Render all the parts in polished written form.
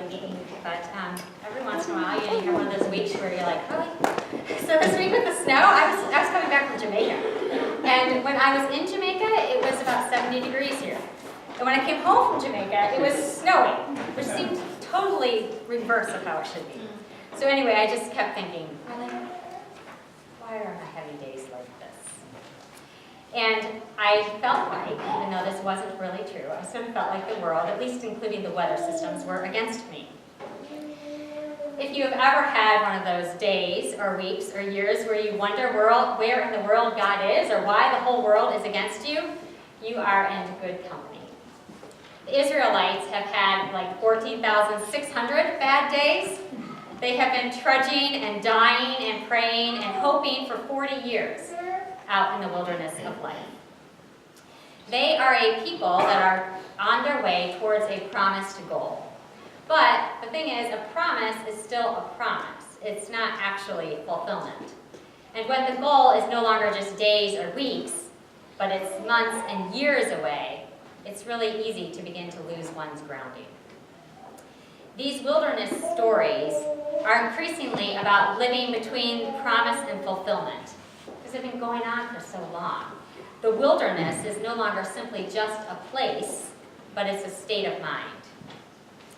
meeting, but every once in a while, you have one of those weeks where you're like, really? So this week with the snow, I was coming back from Jamaica, and when I was in Jamaica, it was about 70 degrees here. And when I came home from Jamaica, it was snowing, which seemed totally reverse of how it should be. So anyway, I just kept thinking, really? Why are my heavy days like this? And I felt like, even though this wasn't really true, I sort of felt like the world, at least including the weather systems, were against me. If you have ever had one of those days or weeks or years where you wonder where in the world God is or why the whole world is against you, you are in good company. The Israelites have had like 14,600 bad days. They have been trudging and dying and praying and hoping for 40 years out in the wilderness of life. They are a people that are on their way towards a promised goal. But the thing is, a promise is still a promise. It's not actually fulfillment. And when the goal is no longer just days or weeks, but it's months and years away, it's really easy to begin to lose one's grounding. These wilderness stories are increasingly about living between promise and fulfillment, because they've been going on for so long. The wilderness is no longer simply just a place, but it's a state of mind.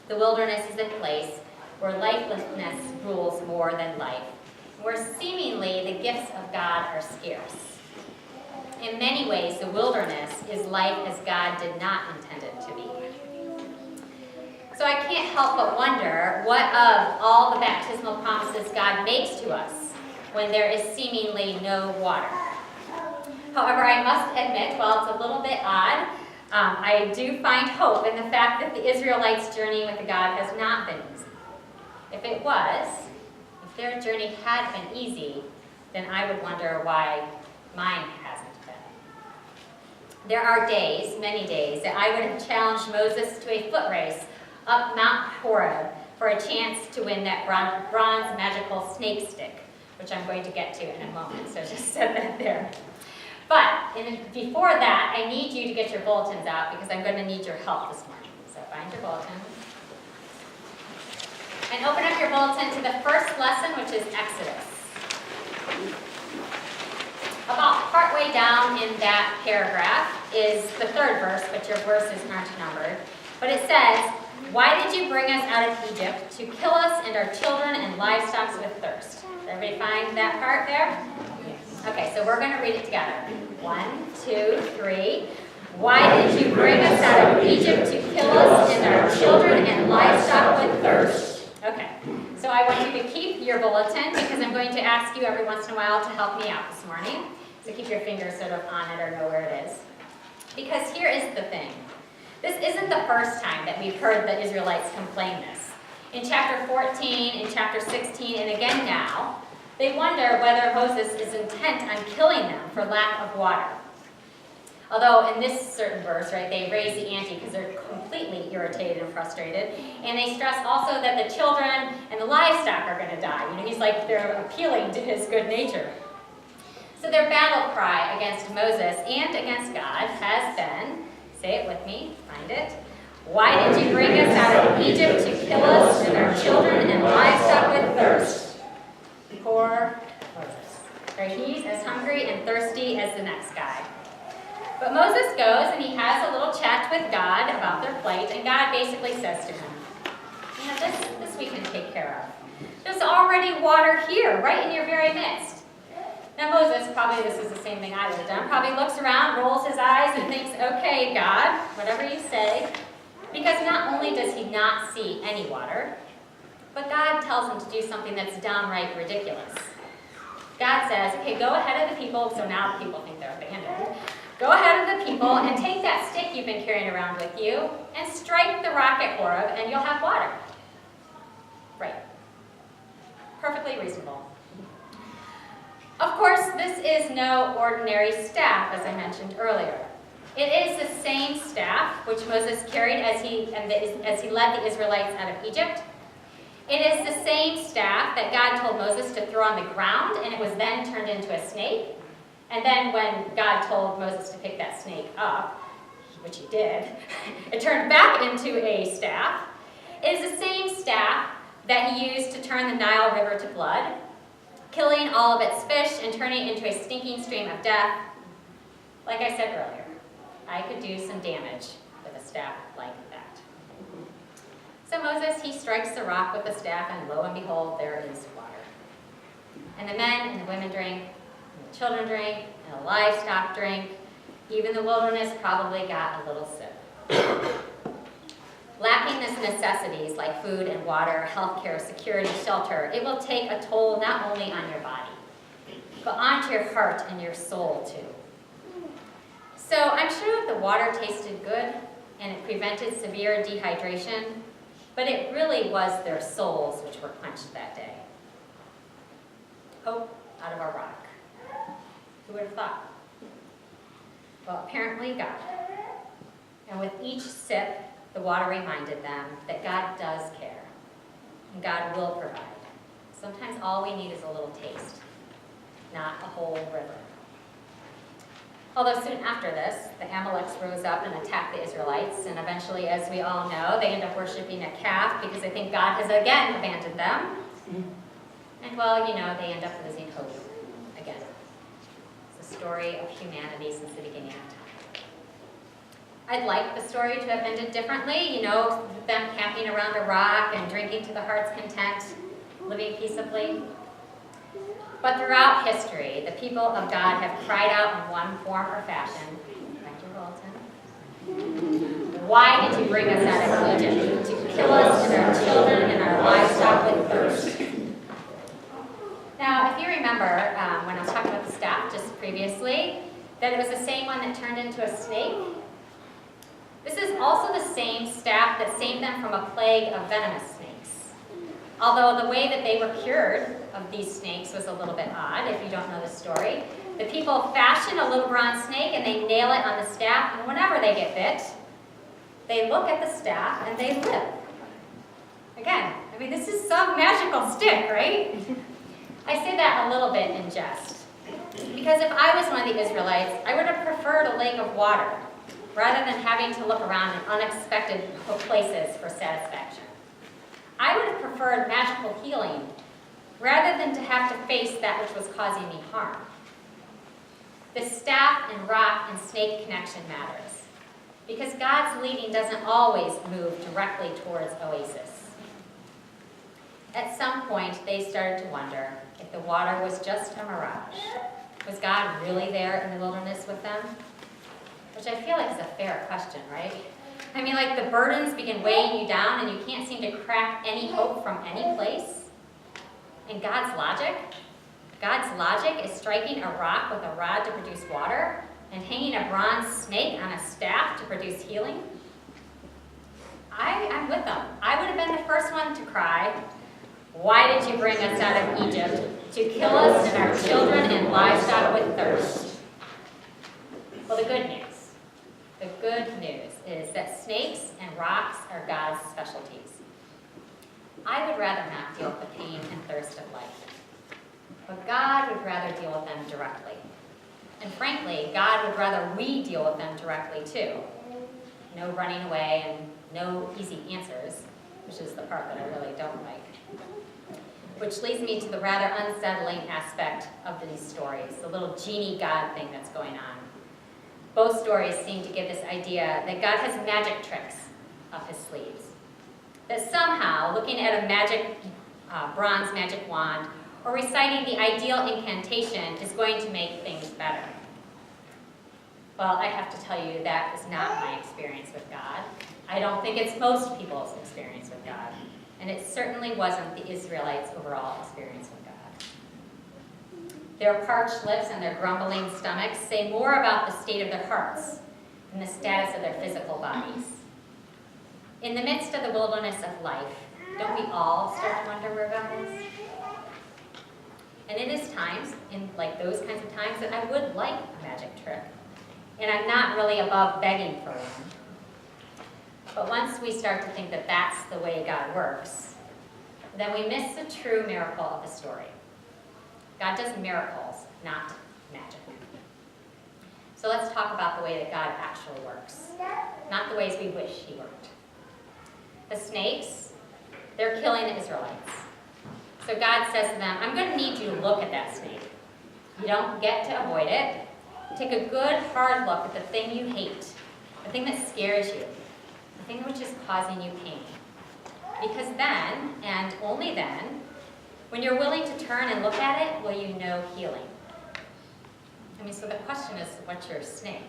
The wilderness is a place where lifelessness rules more than life, where seemingly the gifts of God are scarce. In many ways, the wilderness is life as God did not intend it to be. So I can't help but wonder what of all the baptismal promises God makes to us when there is seemingly no water. However, I must admit, while it's a little bit odd, I do find hope in the fact that the Israelites' journey with God has not been easy. If it was, if their journey had been easy, then I would wonder why mine hasn't been. There are days, many days, that I would have challenged Moses to a foot race up Mount Horeb for a chance to win that bronze magical snake stick, which I'm going to get to in a moment, so just set that there. But before that, I need you to get your bulletins out because I'm going to need your help this morning. So find your bulletin. And open up your bulletin to the first lesson, which is Exodus. About partway down in that paragraph is the third verse, but your verses aren't numbered. But it says, "Why did you bring us out of Egypt to kill us and our children and livestock with thirst?" Did everybody find that part there? Okay, so we're going to read it together. 1, 2, 3. "Why did you bring us out of Egypt to kill us and our children and livestock with thirst?" Okay, so I want you to keep your bulletin because I'm going to ask you every once in a while to help me out this morning. So keep your fingers sort of on it or know where it is. Because here is the thing. This isn't the first time that we've heard the Israelites complain this. In chapter 14, in chapter 16, and again now, they wonder whether Moses is intent on killing them for lack of water. Although in this certain verse, right, they raise the ante because they're completely irritated and frustrated. And they stress also that the children and the livestock are going to die. You know, he's like, they're appealing to his good nature. So their battle cry against Moses and against God has been, say it with me, find it. "Why did you bring us out of Egypt to kill us and our children and livestock with thirst?" Poor Moses. Right? He's as hungry and thirsty as the next guy. But Moses goes and he has a little chat with God about their plight, and God basically says to him, "You know, this we can take care of. There's already water here, right in your very midst." Now Moses, probably this is the same thing I would have done, probably looks around, rolls his eyes, and thinks, "Okay, God, whatever you say." Because not only does he not see any water, but God tells him to do something that's downright ridiculous. God says, "Okay, go ahead of the people," so now the people think they're abandoned. "Go ahead of the people and take that stick you've been carrying around with you and strike the rock at Horeb and you'll have water." Right. Perfectly reasonable. Of course, this is no ordinary staff, as I mentioned earlier. It is the same staff which Moses carried as he led the Israelites out of Egypt. It is the same staff that God told Moses to throw on the ground, and it was then turned into a snake. And then when God told Moses to pick that snake up, which he did, it turned back into a staff. It is the same staff that he used to turn the Nile River to blood, killing all of its fish and turning it into a stinking stream of death. Like I said earlier, I could do some damage with a staff like that. So Moses, he strikes the rock with the staff, and lo and behold, there is water. And the men and the women drink, and the children drink, and the livestock drink. Even the wilderness probably got a little sip. Lacking these necessities like food and water, healthcare, security, shelter, it will take a toll not only on your body, but onto your heart and your soul too. So I'm sure the water tasted good and it prevented severe dehydration, but it really was their souls which were quenched that day. Hope out of a rock. Who would have thought? Well, apparently God. And with each sip, the water reminded them that God does care, and God will provide. Sometimes all we need is a little taste, not a whole river. Although soon after this, the Amaleks rose up and attacked the Israelites, and eventually, as we all know, they end up worshiping a calf because they think God has again abandoned them. And well, you know, they end up losing hope again. It's the story of humanity since the beginning of time. I'd like the story to have ended differently, you know, them camping around a rock and drinking to the heart's content, living peaceably. But throughout history, the people of God have cried out in one form or fashion. Dr. Walton. Why did you bring us out of Egypt? To kill us and our children and our livestock with thirst. Now, if you remember, when I was talking about the staff just previously, that it was the same one that turned into a snake. This is also the same staff that saved them from a plague of venomous snakes. Although the way that they were cured of these snakes was a little bit odd, if you don't know the story. The people fashion a little bronze snake and they nail it on the staff, and whenever they get bit, they look at the staff and they live. Again, I mean, this is some magical stick, right? I say that a little bit in jest. Because if I was one of the Israelites, I would have preferred a lake of water, rather than having to look around in unexpected places for satisfaction. I would have preferred magical healing, rather than to have to face that which was causing me harm. The staff and rock and snake connection matters, because God's leading doesn't always move directly towards oasis. At some point, they started to wonder if the water was just a mirage. Was God really there in the wilderness with them? Which I feel like is a fair question, right? I mean, like the burdens begin weighing you down and you can't seem to crack any hope from any place. And God's logic is striking a rock with a rod to produce water and hanging a bronze snake on a staff to produce healing. I'm with them. I would have been the first one to cry, why did you bring us out of Egypt to kill us and our children and livestock with thirst? Well, the good news is that snakes and rocks are God's specialties. I would rather not deal with the pain and thirst of life, but God would rather deal with them directly. And frankly, God would rather we deal with them directly too. No running away and no easy answers, which is the part that I really don't like. Which leads me to the rather unsettling aspect of these stories, the little genie God thing that's going on. Both stories seem to give this idea that God has magic tricks up his sleeves. That somehow, looking at a bronze magic wand, or reciting the ideal incantation is going to make things better. Well, I have to tell you that is not my experience with God. I don't think it's most people's experience with God. And it certainly wasn't the Israelites' overall experience with God. Their parched lips and their grumbling stomachs say more about the state of their hearts than the status of their physical bodies. In the midst of the wilderness of life, don't we all start to wonder where God is? And it is times, in like those kinds of times, that I would like a magic trick. And I'm not really above begging for one. But once we start to think that that's the way God works, then we miss the true miracle of the story. God does miracles, not magic. So let's talk about the way that God actually works, not the ways we wish he worked. The snakes they're killing the Israelites. So God says to them, I'm going to need you to look at that snake. You don't get to avoid it. Take a good, hard look at the thing you hate, the thing that scares you, the thing which is causing you pain. Because then, and only then, when you're willing to turn and look at it, will you know healing. So the question is, what's your snake?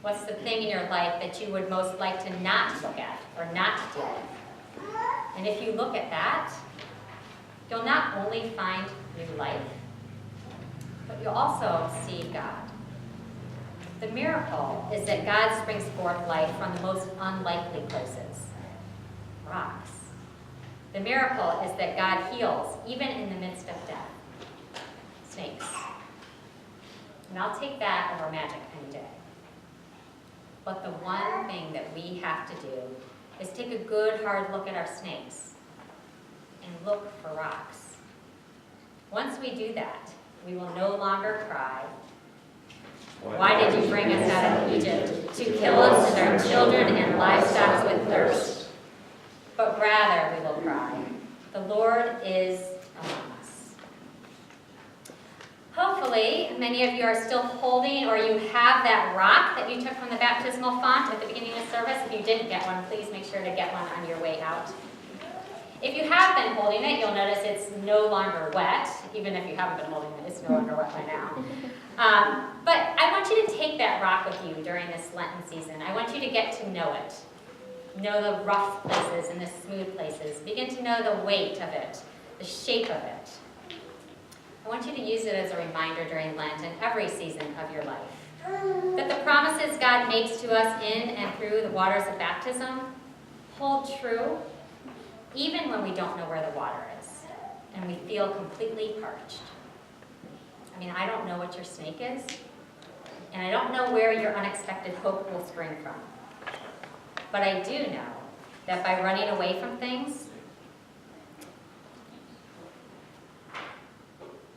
What's the thing in your life that you would most like to not look at or not deal with? And if you look at that, you'll not only find new life, but you'll also see God. The miracle is that God springs forth life from the most unlikely places, rocks. The miracle is that God heals even in the midst of death, snakes. And I'll take that over magic any day. But the one thing that we have to do is take a good hard look at our snakes and look for rocks. Once we do that, we will no longer cry, why did you bring us out of Egypt to kill us and our children and livestock with thirst? But rather we will cry, the Lord is among us. Hopefully, many of you are still holding, or you have that rock that you took from the baptismal font at the beginning of service. If you didn't get one, please make sure to get one on your way out. If you have been holding it, you'll notice it's no longer wet. Even if you haven't been holding it, it's no longer wet by now. But I want you to take that rock with you during this Lenten season. I want you to get to know it. Know the rough places and the smooth places. Begin to know the weight of it, the shape of it. I want you to use it as a reminder during Lent and every season of your life. That the promises God makes to us in and through the waters of baptism hold true even when we don't know where the water is and we feel completely parched. I don't know what your snake is, and I don't know where your unexpected hope will spring from. But I do know that by running away from things,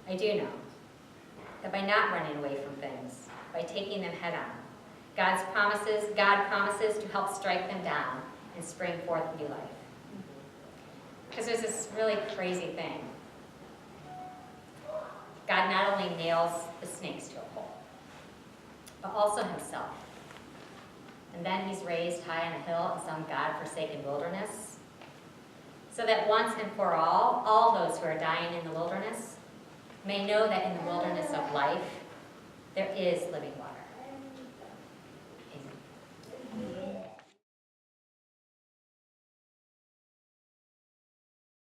by not running away from things, by taking them head on, God promises to help strike them down and spring forth new life. Because there's this really crazy thing. God not only nails the snakes to a pole, but also himself. And then he's raised high on a hill in some God-forsaken wilderness, so that once and for all those who are dying in the wilderness may know that in the wilderness of life, there is living water.